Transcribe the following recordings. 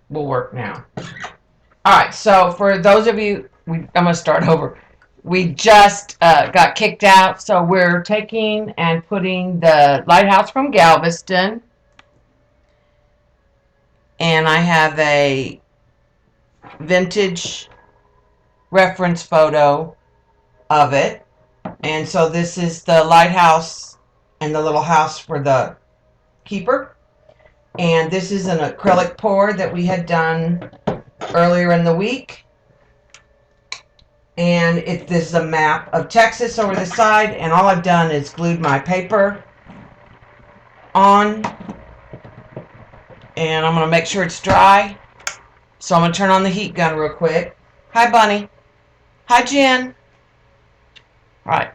will work now. All right, so for those of you, I'm going to start over. We just got kicked out, so we're taking and putting the lighthouse from Galveston, and I have a vintage reference photo of it. And so this is the lighthouse and the little house for the keeper. And this is an acrylic pour that we had done earlier in the week. And this is a map of Texas over the side, and all I've done is glued my paper on, and I'm going to make sure it's dry. So I'm going to turn on the heat gun real quick. Hi, Bunny. Hi, Jen. All right.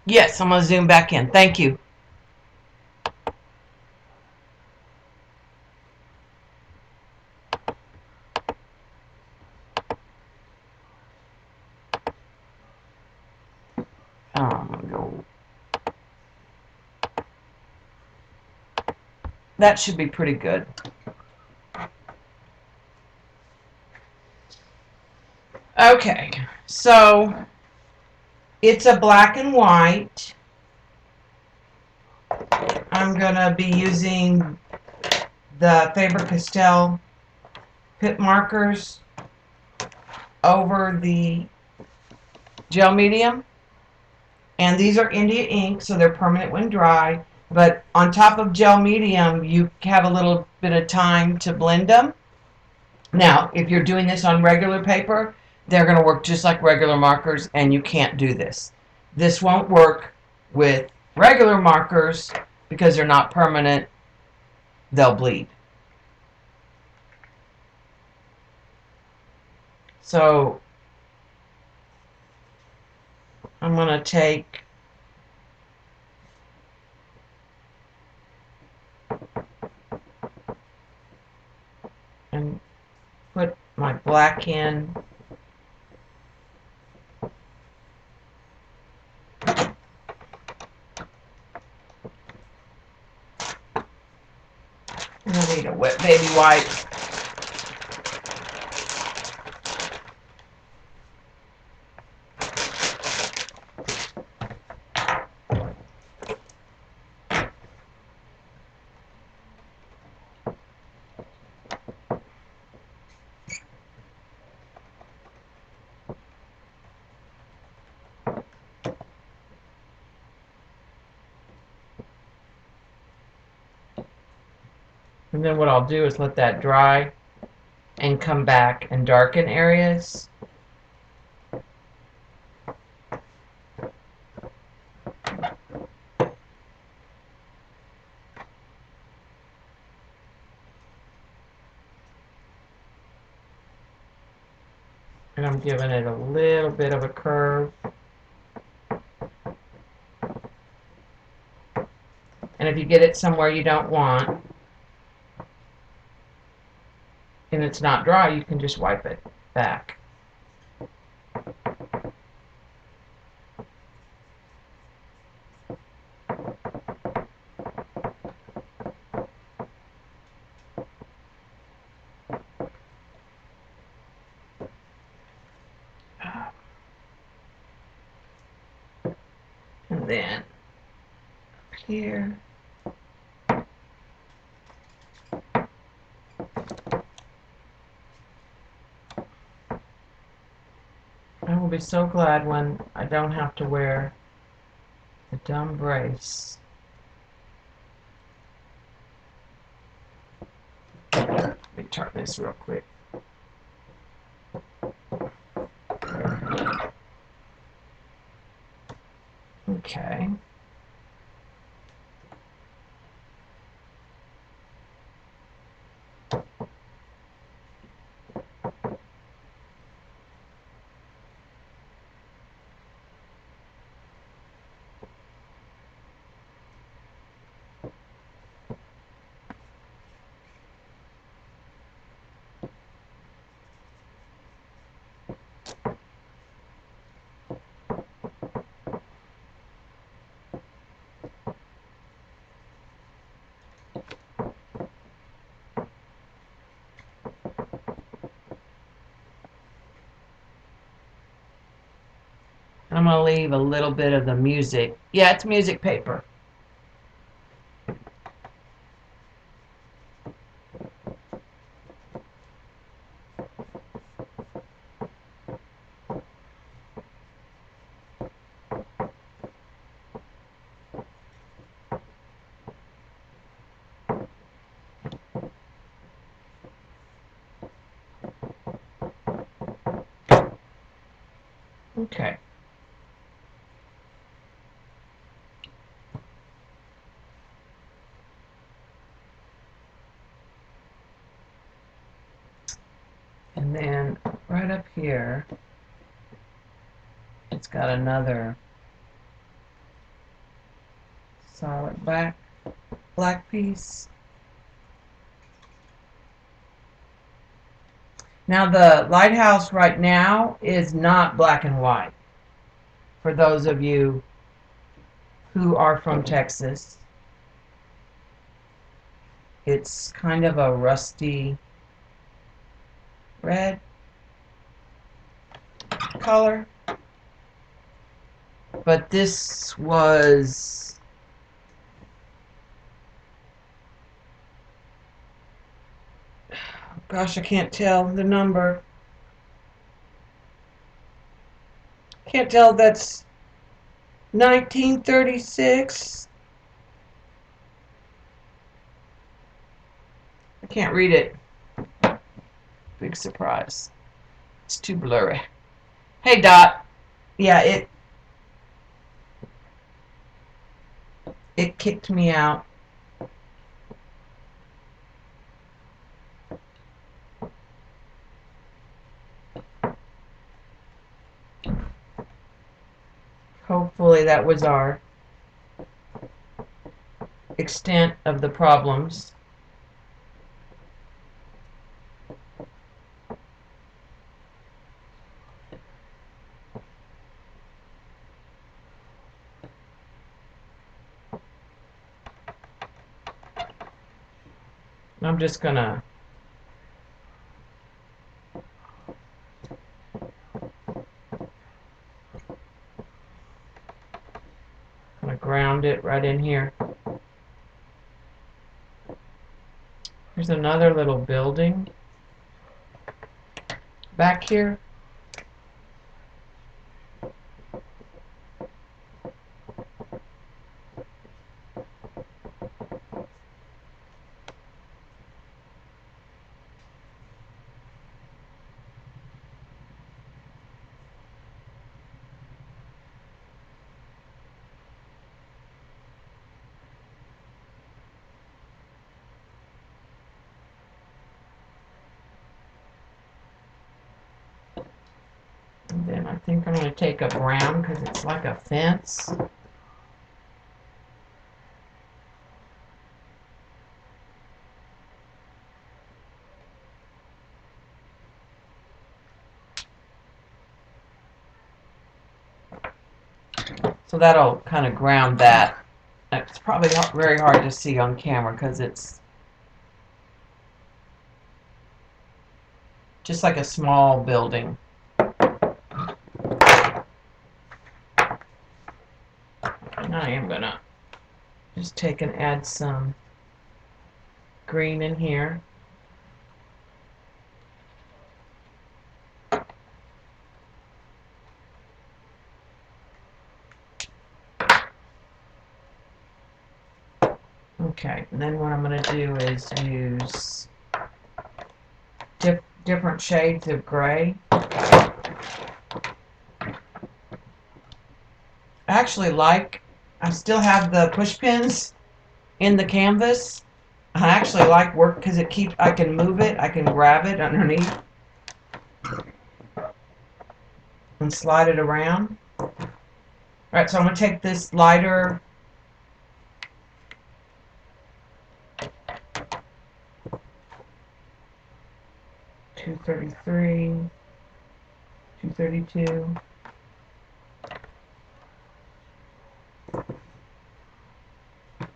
Yes, I'm going to zoom back in. Thank you. I'm going to go. That should be pretty good. Okay, so it's a black and white. I'm going to be using the Faber-Castell pip markers over the gel medium. And these are India ink, so they're permanent when dry. But on top of gel medium, you have a little bit of time to blend them. Now, if you're doing this on regular paper, they're going to work just like regular markers, and you can't do this. This won't work with regular markers because they're not permanent. They'll bleed. So I'm going to take and put my black in. I need a wet baby wipe. And then what I'll do is let that dry and come back and darken areas. And I'm giving it a little bit of a curve. And if you get it somewhere you don't want, and it's not dry, you can just wipe it back. And then up here. will be so glad when I don't have to wear the dumb brace. Let me turn this real quick. Okay. I'm going to leave a little bit of the music. Yeah, it's music paper. Okay. And then right up here, it's got another solid black piece. Now the lighthouse right now is not black and white. For those of you who are from Texas, it's kind of a rusty red color. But this was gosh, I can't tell the number. Can't tell if that's 1936. I can't read it. Big surprise. It's too blurry. Hey, Dot. Yeah, it kicked me out. Hopefully that was our extent of the problems. I'm just gonna ground it right in here. There's another little building back here. And then I think I'm going to take a brown because it's like a fence. So that'll kind of ground that. It's probably very hard to see on camera because it's just like a small building. And I am going to just take and add some green in here. Okay, and then what I'm going to do is use different shades of gray. I actually I still have the push pins in the canvas. I actually like work because I can move it, I can grab it underneath and slide it around. Alright, so I'm going to take this lighter .233, 232.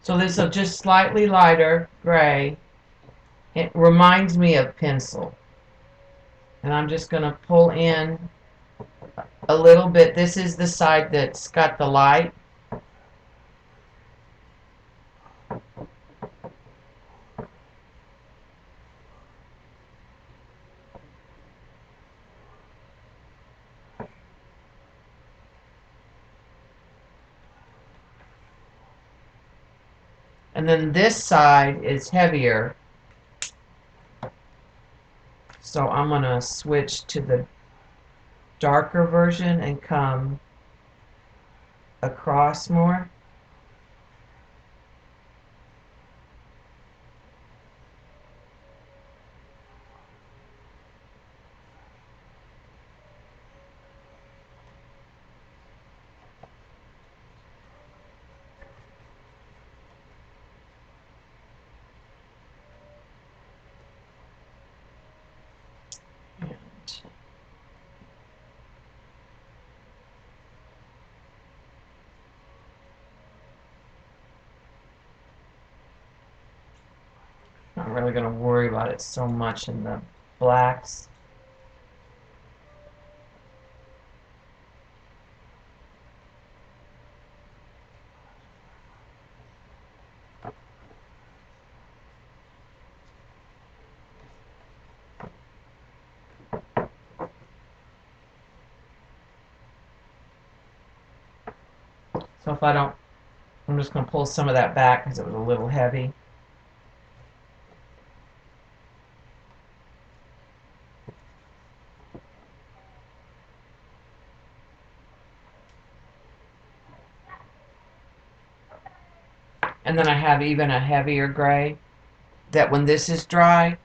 So this is just slightly lighter gray. It reminds me of pencil. And I'm just going to pull in a little bit. This is the side that's got the light. And then this side is heavier. So I'm going to switch to the darker version and come across more. Not really going to worry about it so much in the blacks. So if I don't, I'm just going to pull some of that back because it was a little heavy. And then I have even a heavier gray that when this is dry,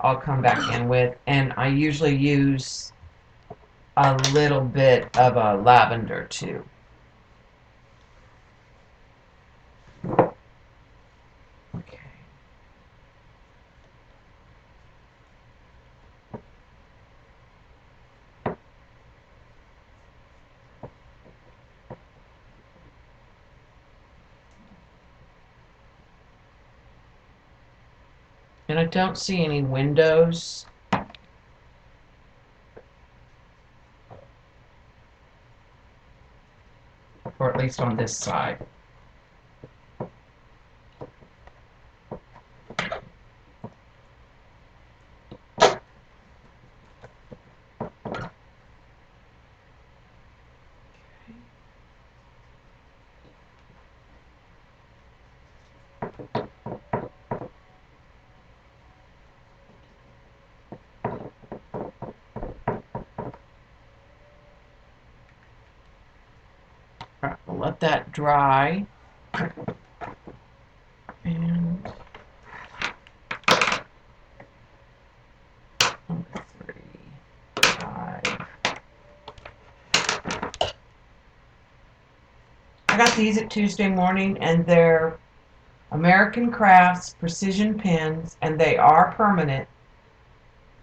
I'll come back in with. And I usually use a little bit of a lavender too. Okay. And I don't see any windows. Or at least on this side. Alright, we'll let that dry. And number 3, 5. I got these at Tuesday morning, and they're American Crafts precision pens, and they are permanent.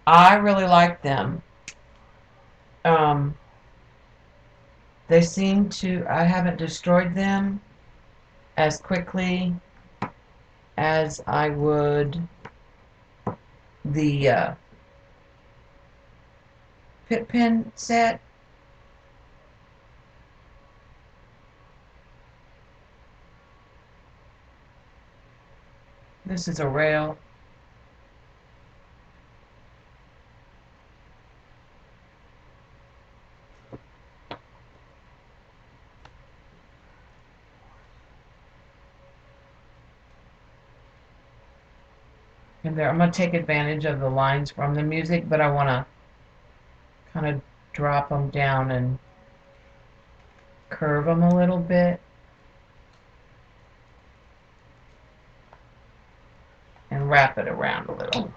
I really like them. They seem to, I haven't destroyed them as quickly as I would the Pit Pen set. This is a rail. in there. I'm going to take advantage of the lines from the music, but I want to kind of drop them down and curve them a little bit. And wrap it around a little.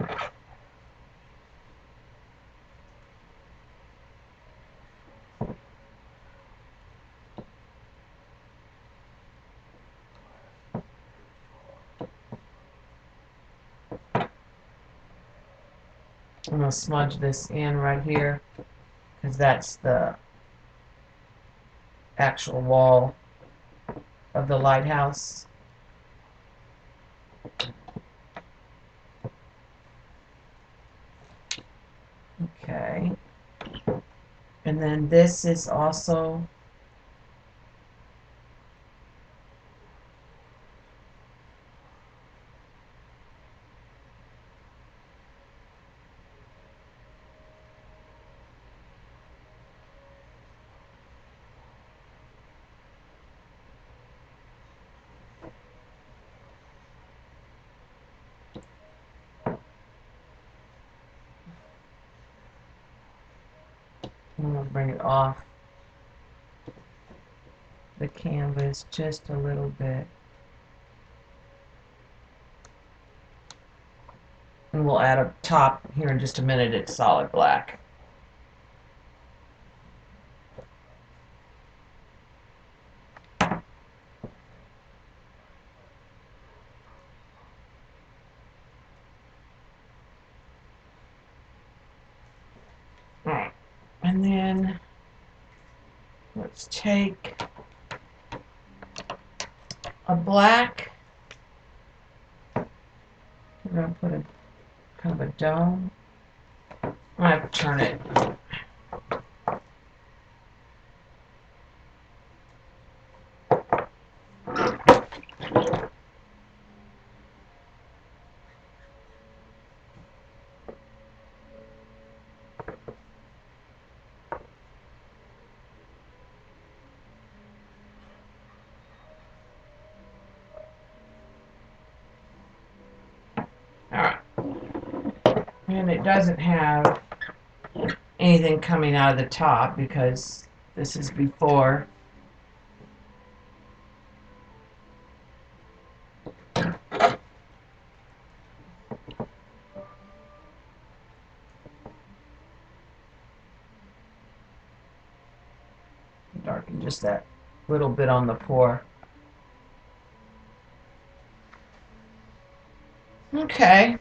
I'm going to smudge this in right here because that's the actual wall of the lighthouse. Okay. And then this is also I'm going to bring it off the canvas just a little bit. And we'll add a top here in just a minute. It's solid black. Alright, and then let's take a black. We're going to put a kind of a dome. I have to turn it. Alright. And it doesn't have anything coming out of the top because this is before. Darken just that little bit on the pour. Okay.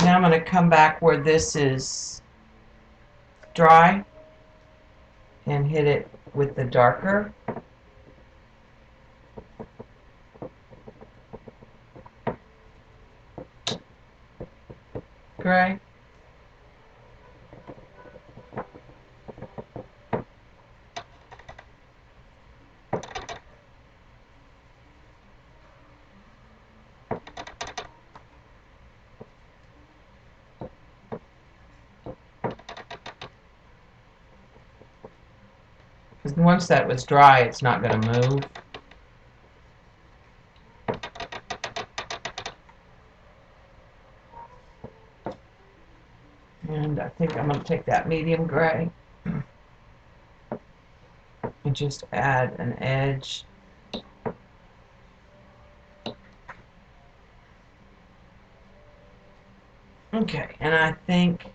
Now I'm going to come back where this is dry and hit it with the darker gray. Because once that was dry, it's not going to move. And I think I'm going to take that medium gray and just add an edge. Okay, and I think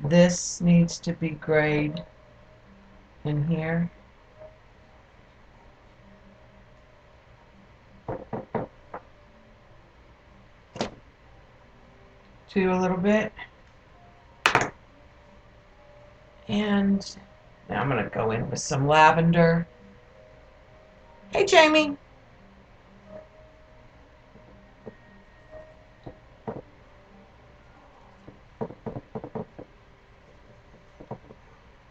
this needs to be grayed in here. Too, a little bit. And now I'm going to go in with some lavender. Hey, Jamie.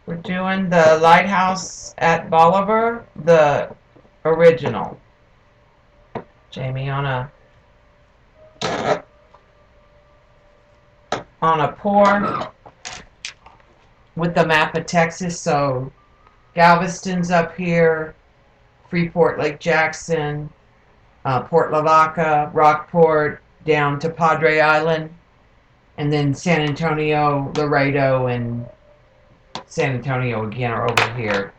We're doing the lighthouse at Bolivar, the original. Jamie, on a pour with the map of Texas. So Galveston's up here, Freeport, Lake Jackson, Port Lavaca, Rockport, down to Padre Island, and then San Antonio, Laredo, and San Antonio again are over here.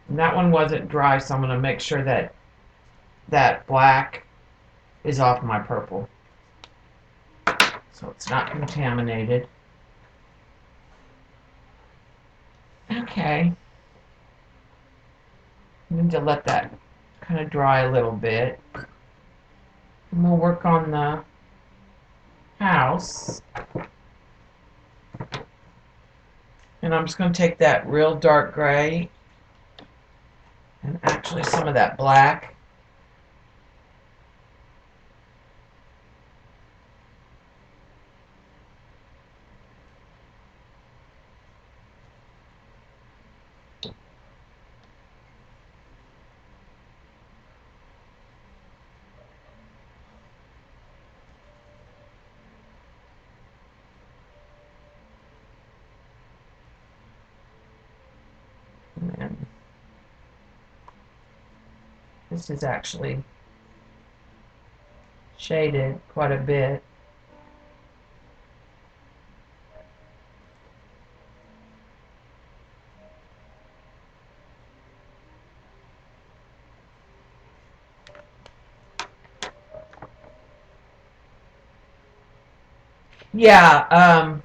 And that one wasn't dry, so I'm going to make sure that that black is off my purple, so it's not contaminated. Okay. I need to let that kind of dry a little bit. And we'll work on the house. And I'm just going to take that real dark gray and actually some of that black. And this is actually shaded quite a bit. Yeah,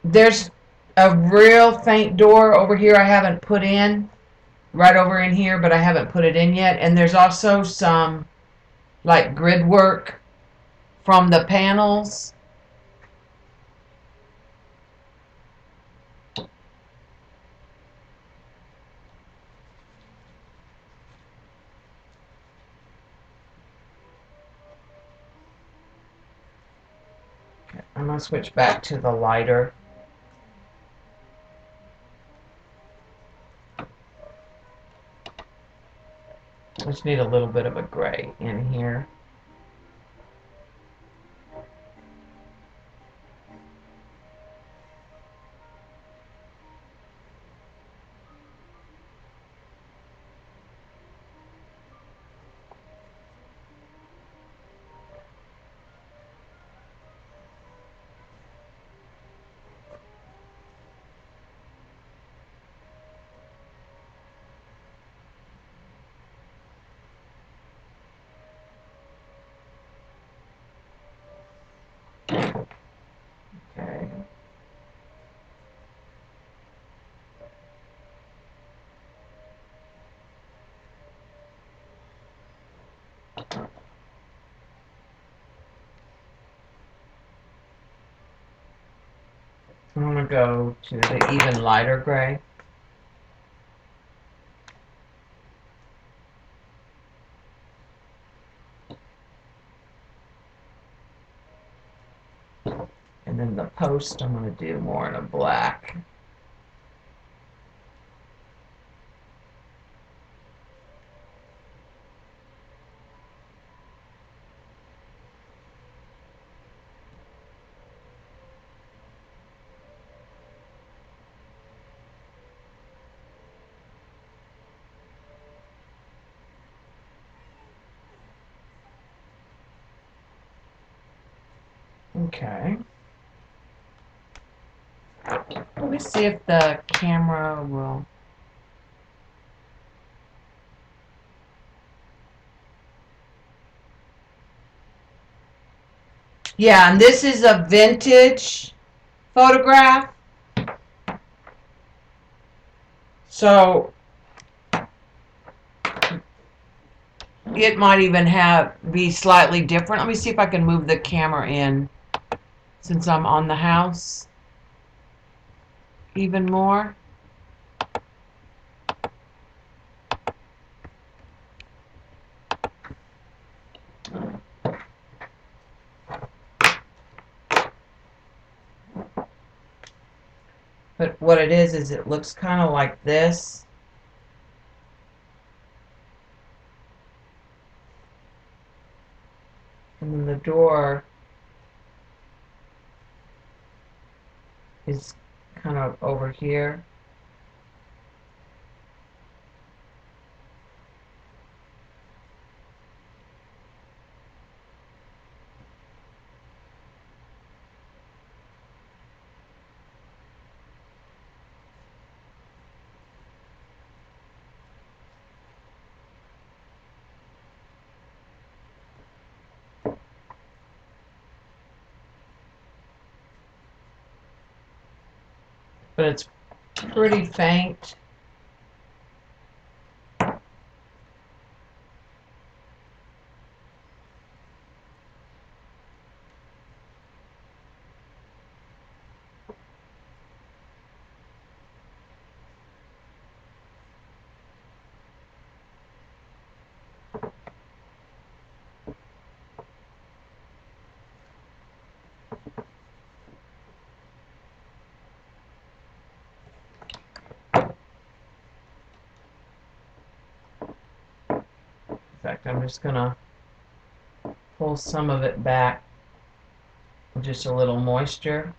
there's a real faint door over here I haven't put in, right over in here, but I haven't put it in yet. And there's also some like grid work from the panels. Okay, I'm going to switch back to the lighter. I just need a little bit of a gray in here. Okay. I'm going to go to the even lighter gray. And then the post I'm going to do more in a black. Okay. Let me see if the camera will. Yeah, and this is a vintage photograph. So it might even be slightly different. Let me see if I can move the camera in since I'm on the house even more. But what it is it looks kind of like this. door is kind of over here. But it's pretty faint. In fact, I'm just gonna pull some of it back with just a little moisture.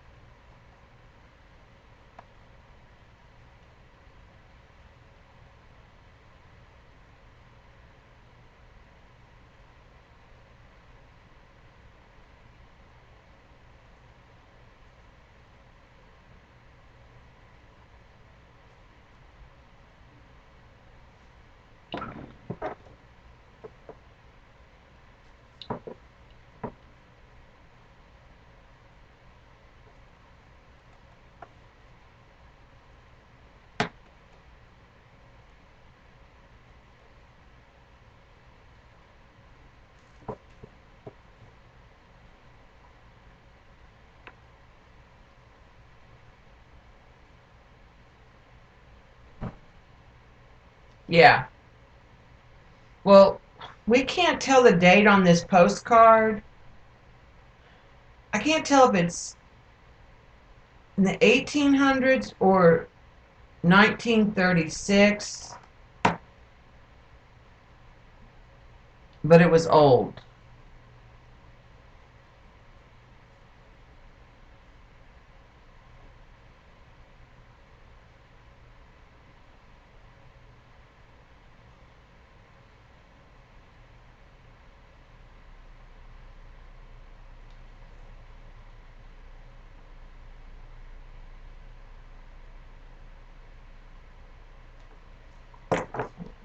Yeah. Well, we can't tell the date on this postcard. I can't tell if it's in the 1800s or 1936, but it was old.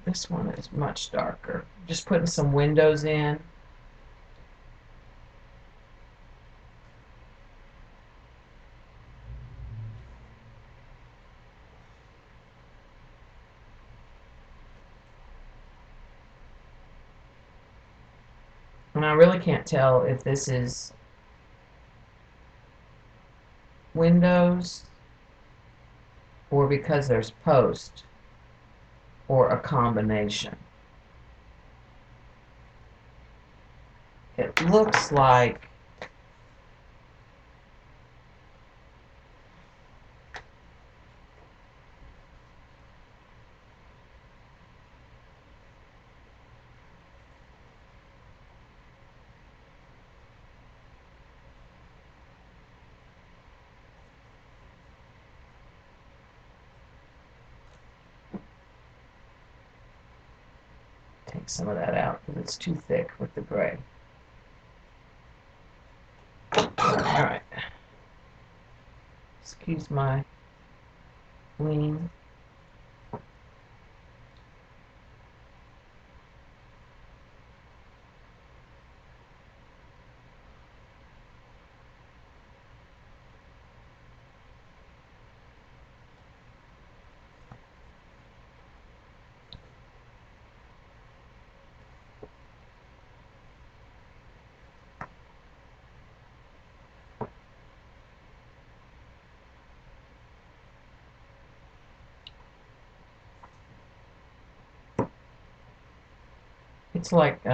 This one is much darker. Just putting some windows in. And I really can't tell if this is windows or because there's post or a combination. It looks like take some of that out because it's too thick with the gray. Alright. Excuse my lean. It's like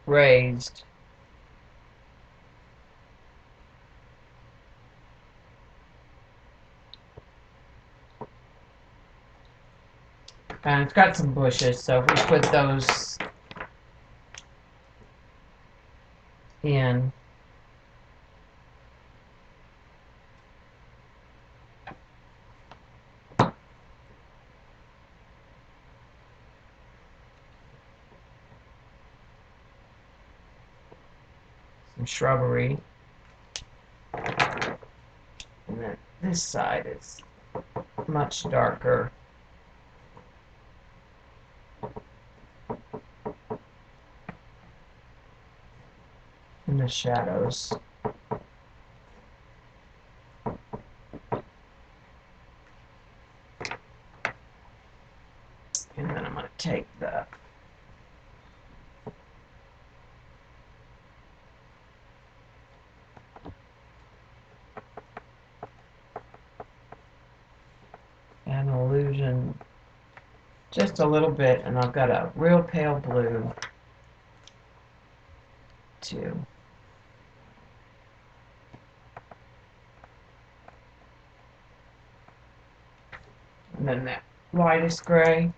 raised. And it's got some bushes, so if we put those in. Some shrubbery. And then this side is much darker. In the shadows. And then I'm going to take the an illusion just a little bit, and I've got a real pale blue too. And then that lightest gray.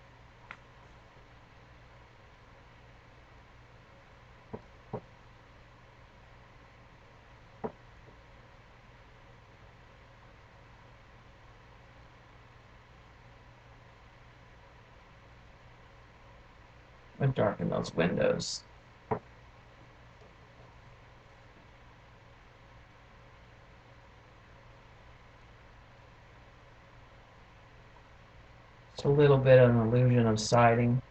And darken those windows. It's a little bit of an illusion of siding.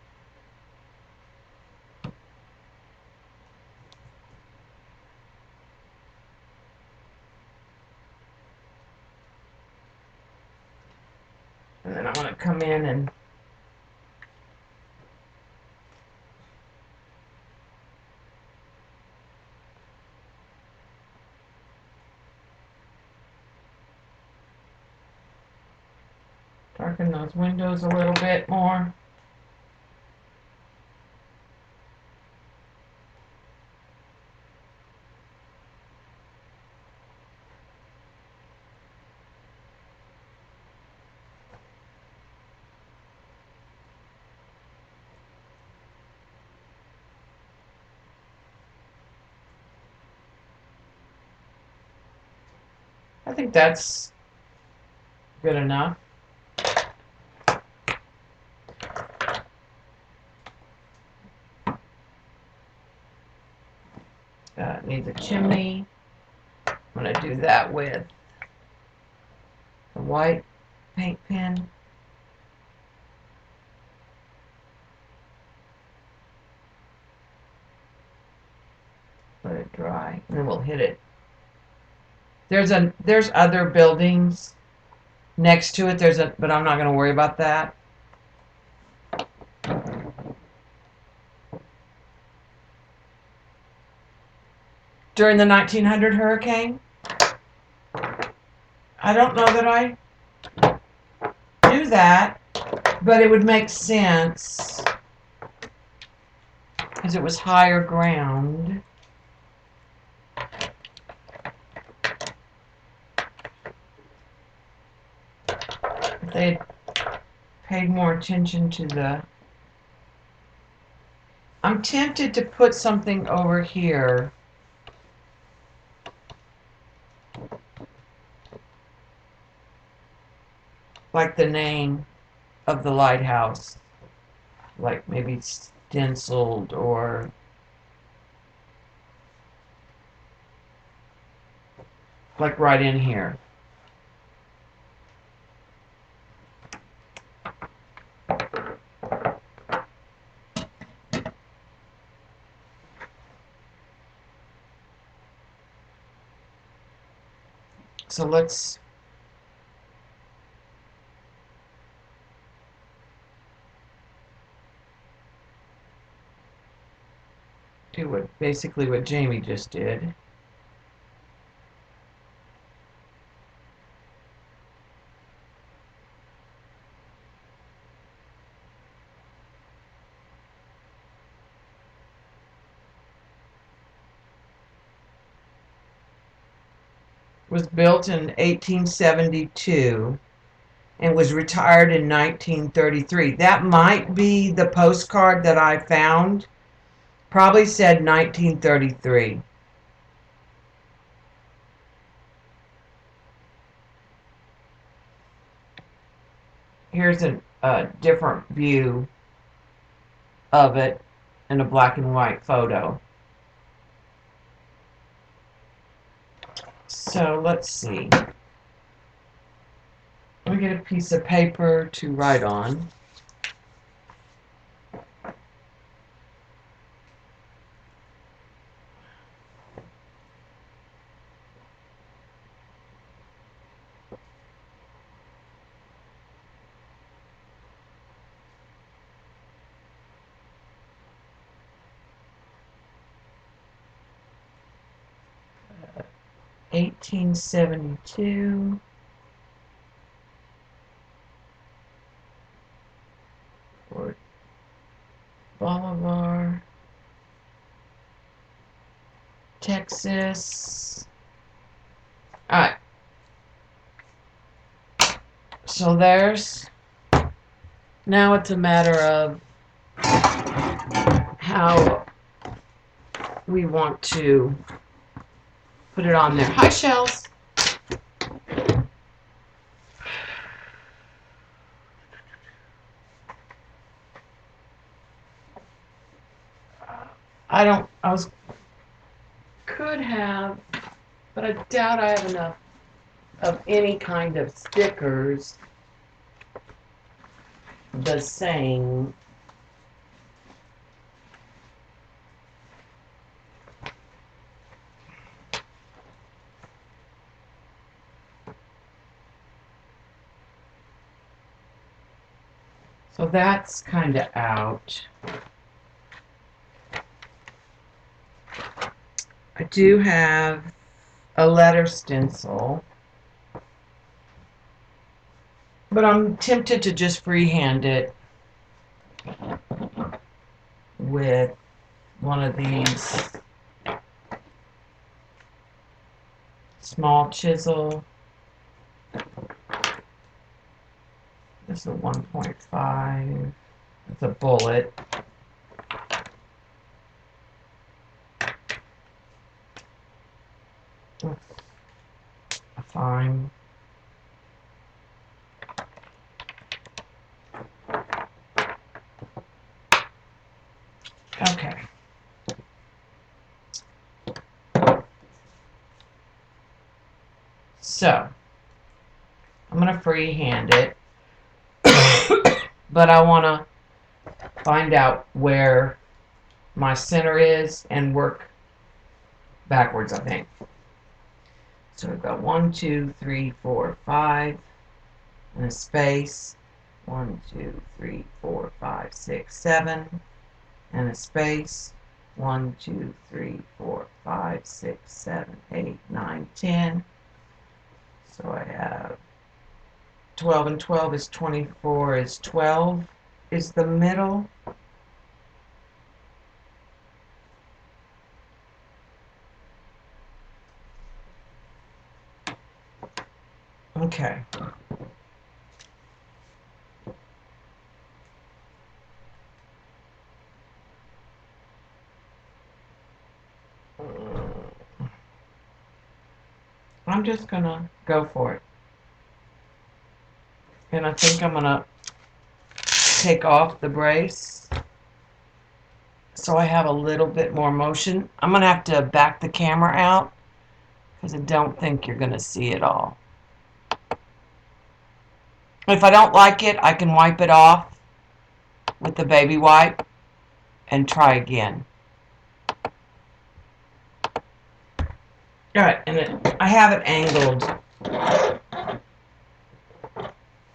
And then I'm going to come in and darken those windows a little bit more. I think that's good enough. Needs a chimney. I'm going to do that with the white paint pen. Let it dry, and then we'll hit it. There's other buildings next to it. But I'm not going to worry about that. During the 1900 hurricane, I don't know that I knew that, but it would make sense because it was higher ground. If they had paid more attention to the... I'm tempted to put something over here. Like the name of the lighthouse. Like maybe stenciled or... like right in here. So let's do basically what Jamie just did. Was built in 1872. and was retired in 1933. That might be the postcard that I found. Probably said 1933. Here's a different view of it in a black and white photo. So let's see. Let me get a piece of paper to write on. Uh, 1872. Or Bolivar, Texas. Alright. So there's, now it's a matter of how we want to put it on there. Hi, Shells. Could have, but I doubt I have enough of any kind of stickers the same. So that's kind of out. I do have a letter stencil, but I'm tempted to just freehand it with one of these small chisel. This is a 1.5. It's a bullet. Fine. Okay. So, I'm going to freehand it, but I want to find out where my center is and work backwards, I think. So we've got 1, 2, 3, 4, 5, and a space. 1, 2, 3, 4, 5, 6, 7, and a space. 1, 2, 3, 4, 5, 6, 7, 8, 9, 10. So I have 12 and 12 is 24 is 12 is the middle. Okay. I'm just gonna go for it. And I think I'm gonna take off the brace so I have a little bit more motion. I'm gonna have to back the camera out because I don't think you're gonna see it all. If I don't like it, I can wipe it off with the baby wipe and try again. Alright, and I have it angled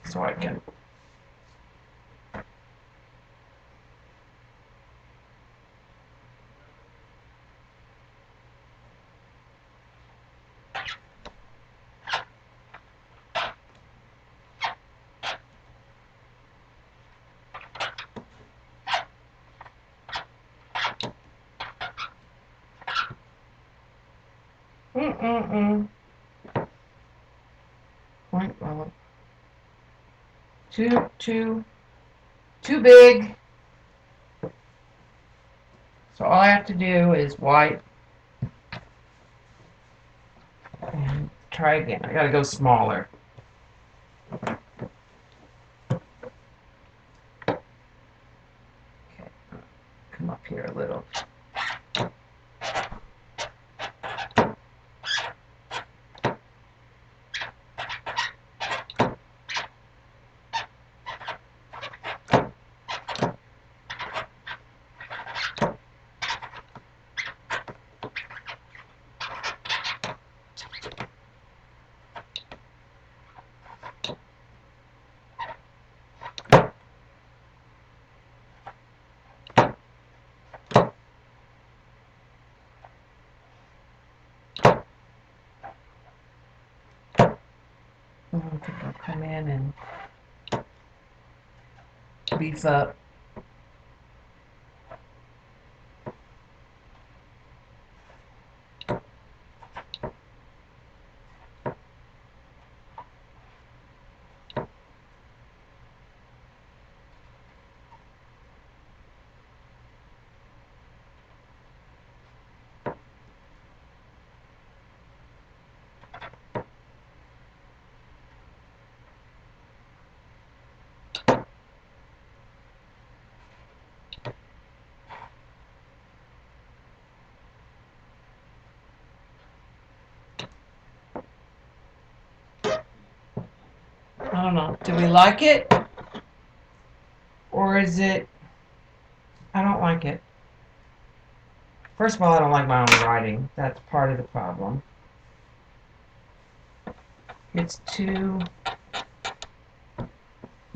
so I can. Point well. Too big. So all I have to do is wipe and try again. I gotta go smaller. Okay, come up here a little. I think I'll come in and beef up. I don't know. Do we like it? Or is it... I don't like it. First of all, I don't like my own writing. That's part of the problem. It's too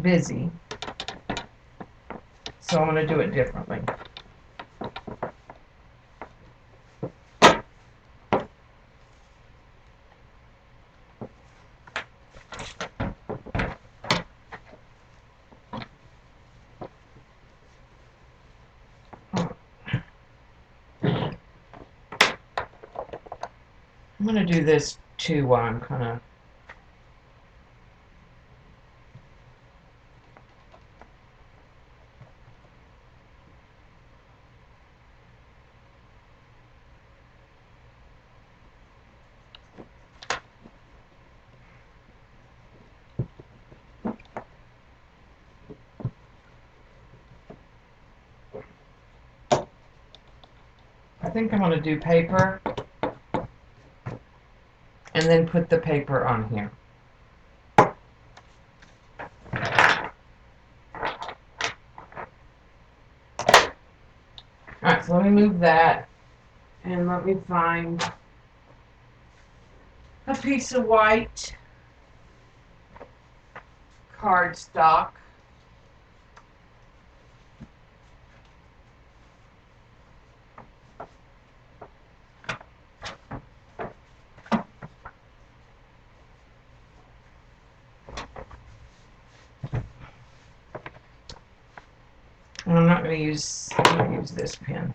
busy. So I'm going to do it differently. I'm going to do this too while I'm kind of... I think I'm going to do paper and then put the paper on here. Alright, so let me move that and let me find a piece of white cardstock. And I'm going to use this pen.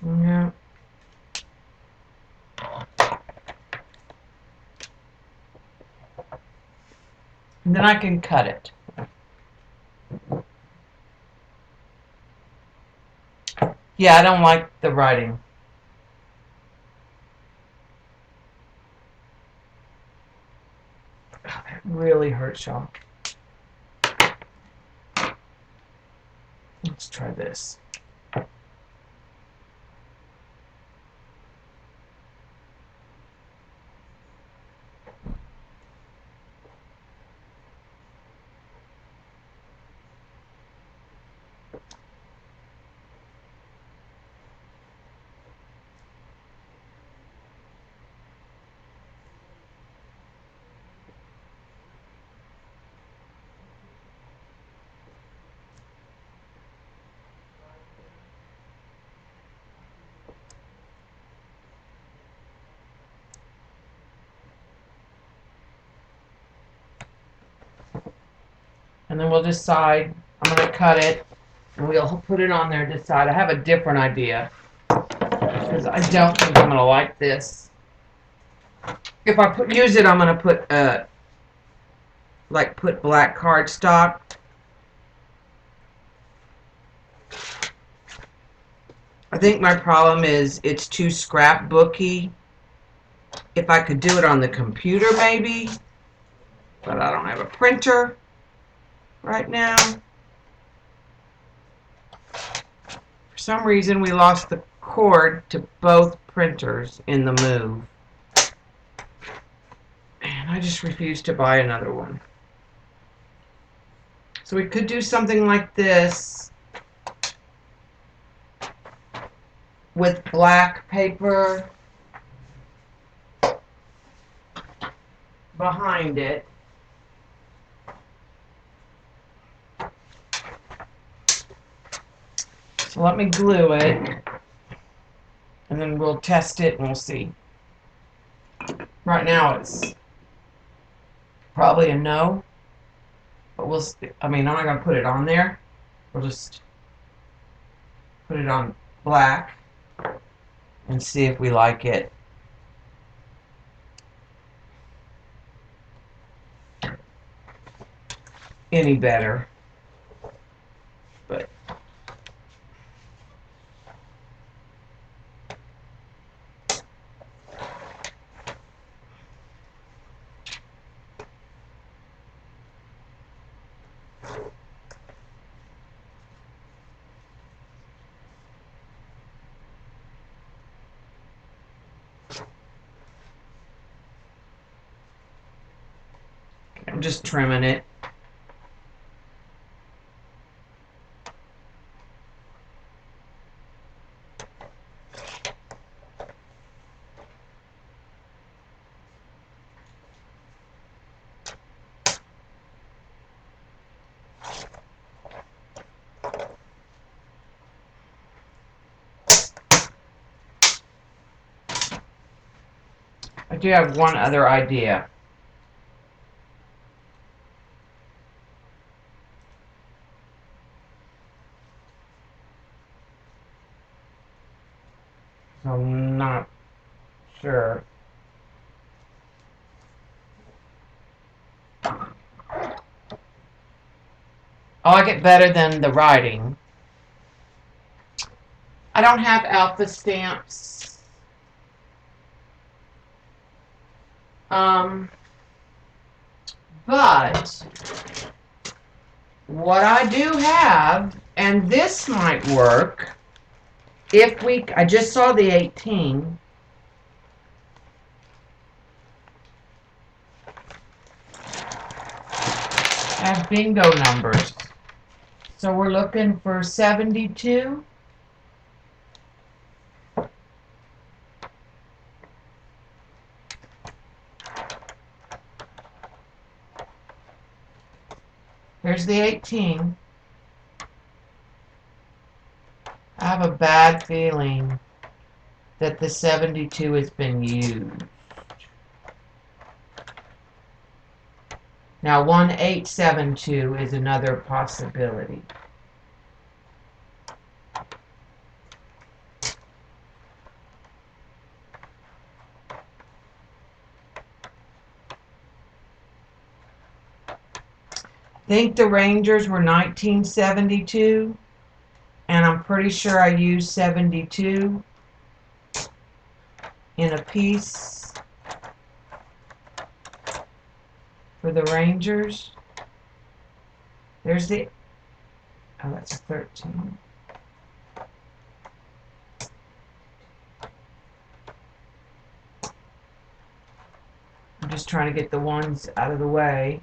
Yeah. And then I can cut it. Yeah, I don't like the writing. Oh, that really hurts, y'all. Let's try this. And then we'll decide. I'm going to cut it and we'll put it on there and decide. I have a different idea because I don't think I'm going to like this. If I use it, I'm gonna put put black cardstock. I think my problem is it's too scrapbooky. If I could do it on the computer, maybe, but I don't have a printer right now. For some reason, we lost the cord to both printers in the move. And I just refuse to buy another one. So we could do something like this with black paper behind it. So let me glue it, and then we'll test it and we'll see. Right now it's probably a no, but we'll see. I mean, I'm not going to put it on there. We'll just put it on black and see if we like it. Any better. But I'm just trimming it. I do have one other idea. So I'm not sure. I like it better than the writing. I don't have alpha stamps. But what I do have, and this might work, I just saw the 18. I have bingo numbers. So we're looking for 72. Here's the 18. I have a bad feeling that the 72 has been used. Now 1872 is another possibility. I think the Rangers were 1972, and I'm pretty sure I used 72 in a piece for the Rangers. There's the, oh, that's a 13. I'm just trying to get the ones out of the way.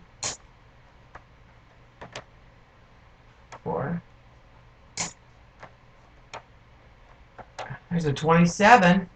There's a 27.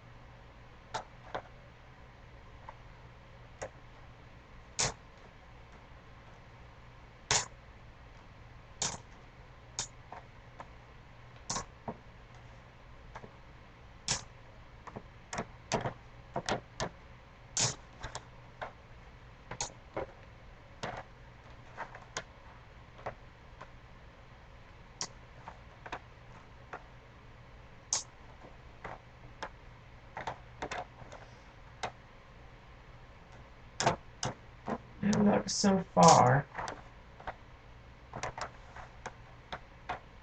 That was so far.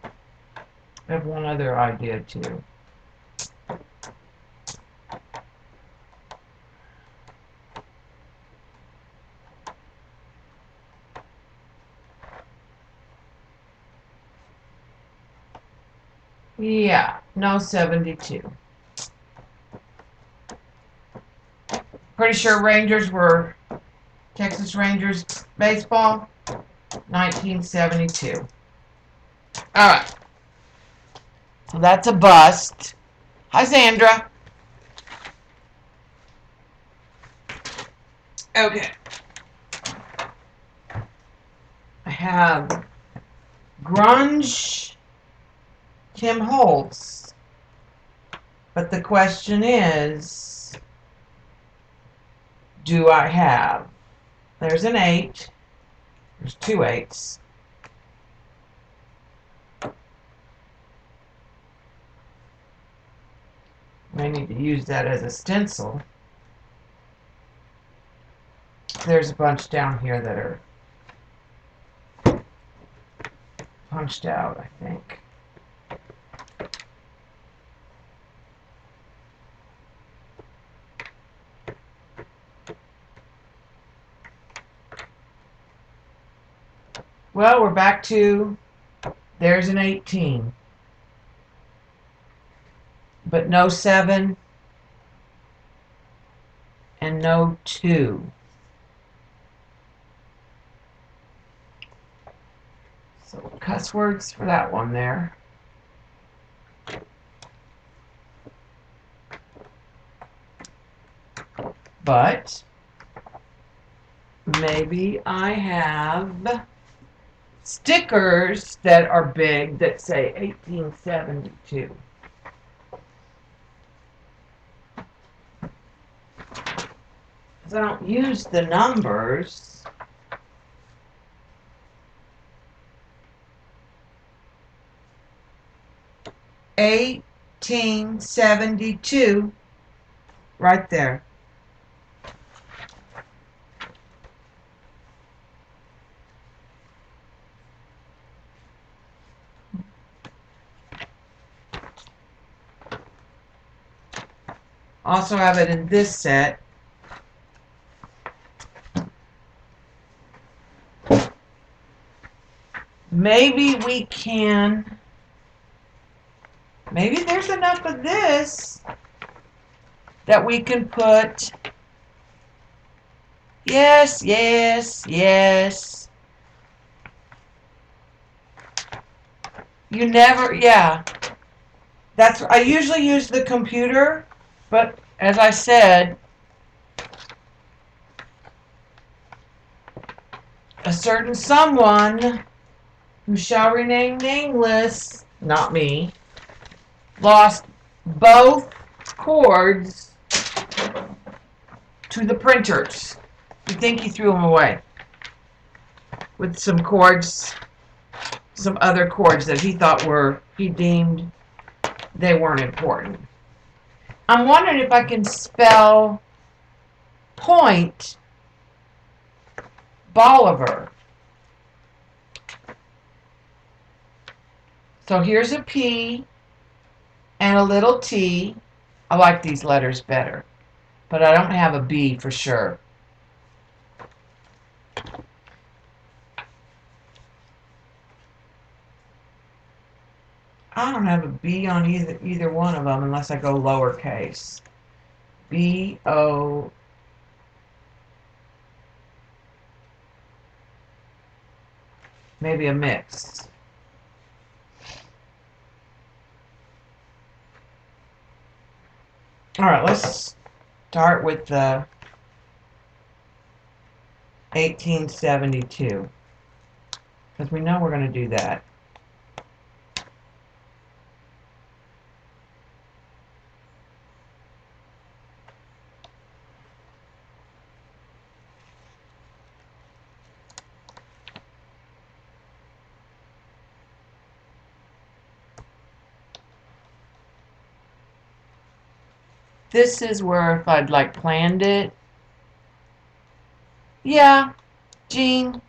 I have one other idea too. Yeah, no 72. Pretty sure Rangers were Texas Rangers baseball, 1972. All right. So that's a bust. Hi, Sandra. Okay. I have grunge Tim Holtz. But the question is, do I have? There's an 8. There's 2 8s. May need to use that as a stencil. There's a bunch down here that are punched out, I think. Well, we're back to, there's an 18. But no 7 and no 2. So cuss words for that one there. But maybe I have stickers that are big that say 1872. Because I don't use the numbers. $18.72 right there. Also have it in this set. Maybe we can, maybe there's enough of this that we can put, yes, yes, yes. You never, yeah. That's, I usually use the computer, but as I said, a certain someone who shall remain nameless, not me, lost both cords to the printers. You think he threw them away with some cords, some other cords that he thought were, he deemed they weren't important. I'm wondering if I can spell point Bolivar. So here's a P and a little T. I like these letters better, but I don't have a B for sure. I don't have a B on either one of them unless I go lowercase. B-O. Maybe a mix. All right, let's start with the 1872 because we know we're going to do that. This is where if I'd like planned it, yeah, Jean,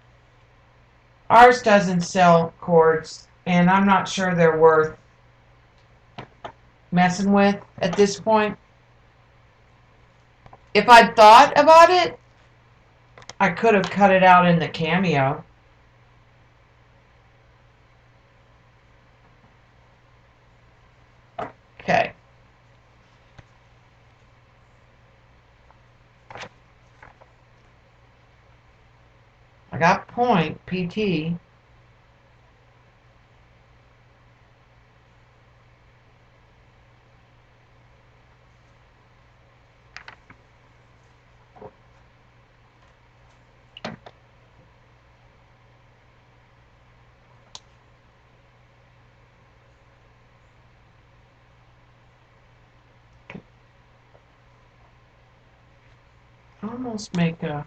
ours doesn't sell cords, and I'm not sure they're worth messing with at this point. If I'd thought about it, I could have cut it out in the Cameo. Okay. I got point, PT. Almost make a...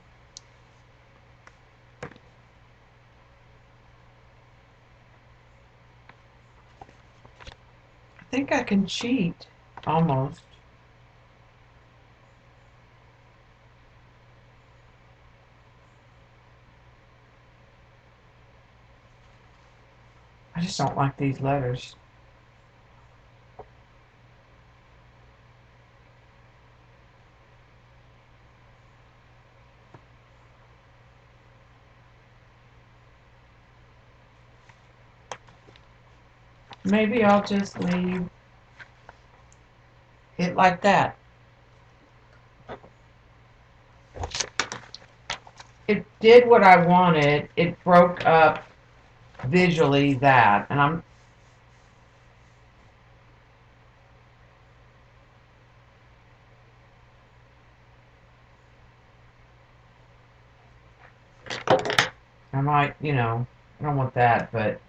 I think I can cheat. Almost. I just don't like these letters. Maybe I'll just leave it like that. It did what I wanted. It broke up visually that, and I might, I don't want that, but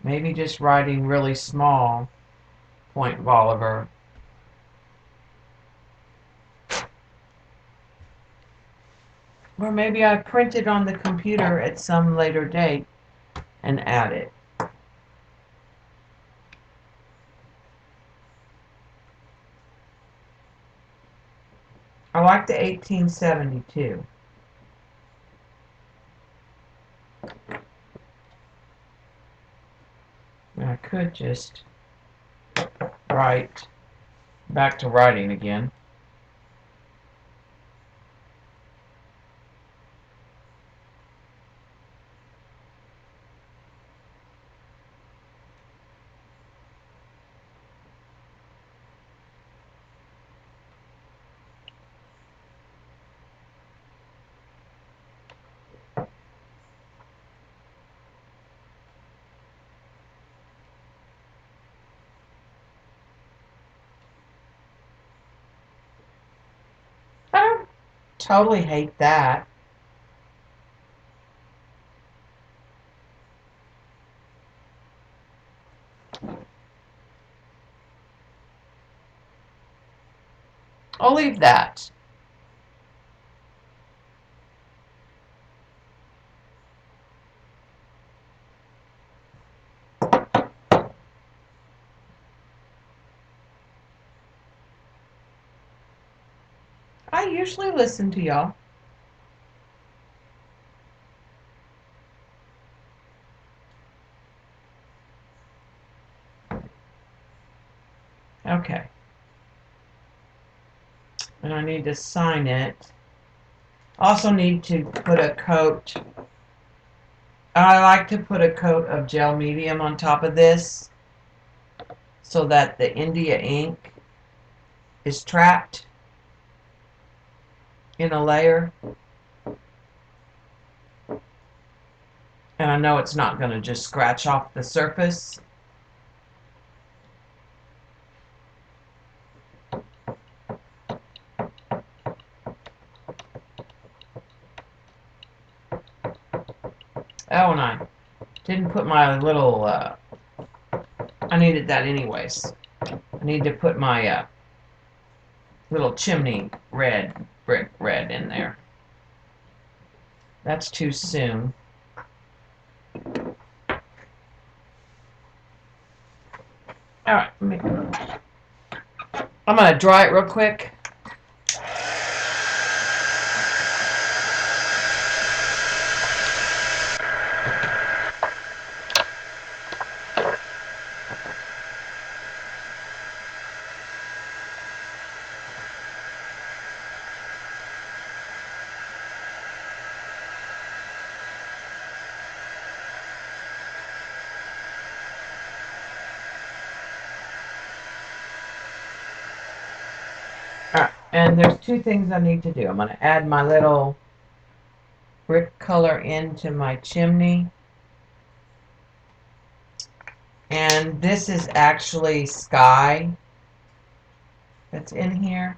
maybe just writing really small, Point Bolivar. Or maybe I print it on the computer at some later date and add it. I like the 1872. I could just write back to writing again. I don't totally hate that. I'll leave that. I usually listen to y'all. Okay. And I need to sign it. Also need to put a coat. I like to put a coat of gel medium on top of this so that the India ink is trapped in a layer. And I know it's not going to just scratch off the surface. Oh, and I didn't put my little, I needed that anyways. I need to put my little chimney brick red in there. That's too soon. All right, I'm going to dry it real quick. And there's two things I need to do. I'm going to add my little brick color into my chimney. And this is actually sky that's in here.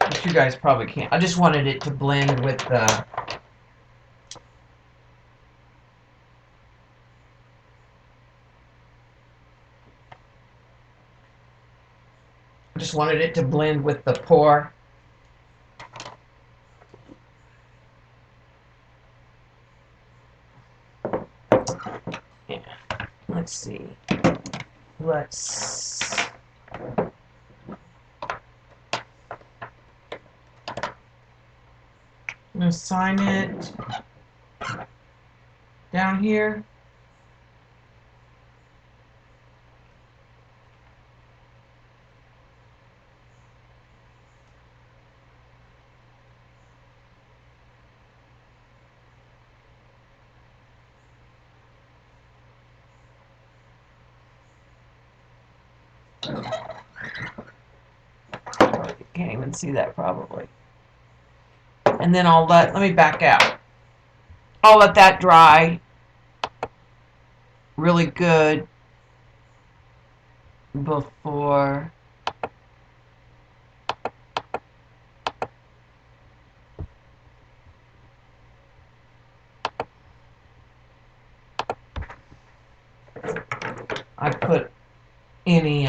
Which you guys probably can't. I just wanted it to blend with the pour. Yeah. Let's see. Let's I'm going to sign it down here. You can't even see that probably. And then let me back out. I'll let that dry really good before I put any